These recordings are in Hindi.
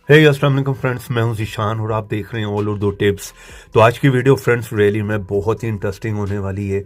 हे अस्सलाम वालेकुम फ्रेंड्स, मैं हूं ज़ीशान और आप देख रहे हैं ऑल उर्दू टिप्स। तो आज की वीडियो फ्रेंड्स रियली में बहुत ही इंटरेस्टिंग होने वाली है।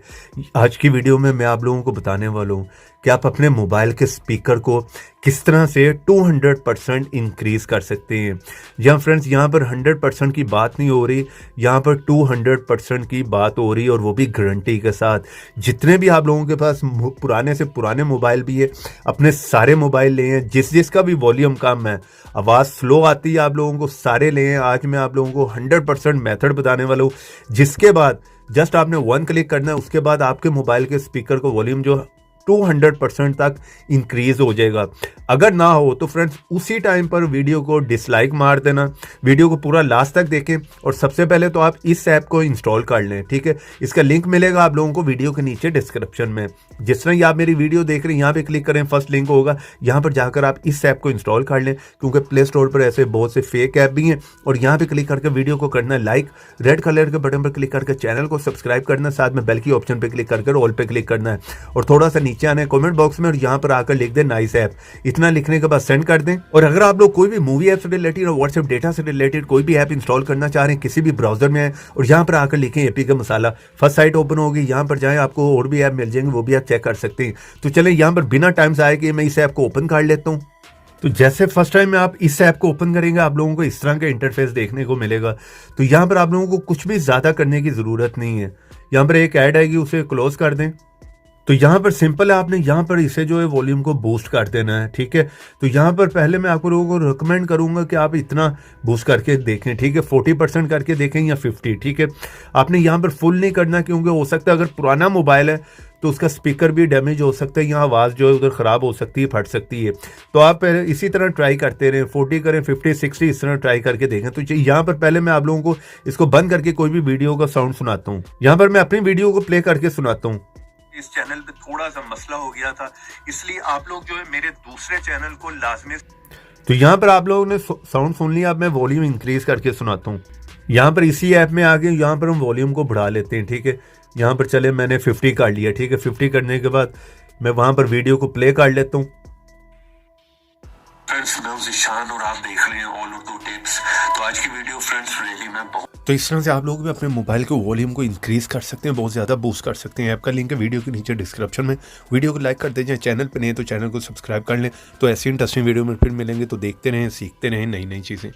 आज की वीडियो में मैं आप लोगों को बताने वाला हूं कि आप अपने मोबाइल के स्पीकर को किस तरह से 200% इंक्रीज़ कर सकते हैं। जहाँ फ्रेंड्स यहाँ पर 100% की बात नहीं हो रही, यहाँ पर 200% की बात हो रही, और वो भी गारंटी के साथ। जितने भी आप लोगों के पास पुराने से पुराने मोबाइल भी है, अपने सारे मोबाइल ले हैं, जिसका भी वॉल्यूम कम है, आवाज़ स्लो आती है आप लोगों को, सारे लें। आज मैं आप लोगों को 100% मेथड बताने वाला हूँ, जिसके बाद जस्ट आपने वन क्लिक करना है, उसके बाद आपके मोबाइल के स्पीकर को वॉल्यूम जो 200% तक इंक्रीज हो जाएगा। अगर ना हो तो फ्रेंड्स उसी टाइम पर वीडियो को डिसलाइक मार देना, वीडियो को पूरा लास्ट तक देखें, और सबसे पहले तो आप इस ऐप को इंस्टॉल कर लें, ठीक है। इसका लिंक मिलेगा आप लोगों को वीडियो के नीचे डिस्क्रिप्शन में। जिस तरह ही आप मेरी वीडियो देख रहे हैं, यहाँ पे क्लिक करें, फर्स्ट लिंक होगा, यहाँ पर जाकर आप इस ऐप को इंस्टॉल कर लें, क्योंकि प्ले स्टोर पर ऐसे बहुत से फेक ऐप भी हैं। और यहाँ पे क्लिक करके वीडियो को करना है लाइक, रेड कलर के बटन पर क्लिक करके चैनल को सब्सक्राइब करना है, साथ में बेल की ऑप्शन पर क्लिक करके ऑल पे क्लिक करना है, और थोड़ा सा नीचे आना है कमेंट बॉक्स में, और यहाँ पर आकर लिख दें नाइस ऐप। इतना लिखने के बाद सेंड कर दें। और अगर आप लोग कोई भी मूवी ऐप से रिलेटेड और व्हाट्सएप डेटा से रिलेटेड कोई भी ऐप इंस्टॉल करना चाह रहे हैं, किसी भी ब्राउजर में है, और यहाँ पर आकर लिखें एपी का मसाला, फर्स्ट साइट ओपन होगी, यहाँ पर जाएं, आपको और भी ऐप मिल जाएंगे, वो भी आप चेक कर सकते हैं। तो चलें यहाँ पर बिना टाइम से आए कि मैं इस ऐप को ओपन कर लेता हूँ। तो जैसे फर्स्ट टाइम में आप इस ऐप को ओपन करेंगे, आप लोगों को इस तरह का इंटरफेस देखने को मिलेगा। तो यहाँ पर आप लोगों को कुछ भी ज़्यादा करने की ज़रूरत नहीं है। यहाँ पर एक ऐड आएगी, उसे क्लोज कर दें। तो यहाँ पर सिंपल है, आपने यहाँ पर इसे जो है वॉल्यूम को बूस्ट कर देना है, ठीक है। तो यहाँ पर पहले मैं आप लोगों को रिकमेंड करूँगा कि आप इतना बूस्ट करके देखें, ठीक है। 40% करके देखें या 50, ठीक है। आपने यहाँ पर फुल नहीं करना, क्योंकि हो सकता है अगर पुराना मोबाइल है तो उसका स्पीकर भी डैमेज हो सकता है, यहाँ आवाज़ जो है उधर ख़राब हो सकती है, फट सकती है। तो आप पहले इसी तरह ट्राई करते रहें, 40 करें, 50, 60 इस तरह ट्राई करके देखें। तो यहाँ पर पहले मैं आप लोगों को इसको बंद करके कोई भी वीडियो का साउंड सुनाता हूँ। यहाँ पर मैं अपनी वीडियो को प्ले करके सुनाता हूँ। इस चैनल पे थोड़ा सा मसला हो गया था, इसलिए आप लोग जो है मेरे दूसरे चैनल को लाजमी। तो यहाँ पर आप लोगों ने साउंड सुन लिया। अब मैं वॉल्यूम इंक्रीज करके सुनाता हूँ। यहाँ पर इसी ऐप में आगे यहाँ पर हम वॉल्यूम को बढ़ा लेते हैं, ठीक है। यहाँ पर चले, मैंने 50 कर लिया, ठीक है। 50 करने के बाद मैं वहाँ पर वीडियो को प्ले कर लेता हूँ। फ्रेंड्स मैं ज़ीशान और आप देख रहे हैं ऑल उर्दू टिप्स। तो आज की वीडियो फ्रेंड्स रियली में तो इस तरह से आप लोग भी अपने मोबाइल के वॉल्यूम को इंक्रीज कर सकते हैं, बहुत ज़्यादा बूस्ट कर सकते हैं। ऐप का लिंक है वीडियो के नीचे डिस्क्रिप्शन में। वीडियो को लाइक कर दीजिए, चैनल पर नहीं तो चैनल को सब्सक्राइब कर लें। तो ऐसी इंटरेस्टिंग वीडियो में फिर मिलेंगे। तो देखते रहें, सीखते रहें नई नई चीज़ें।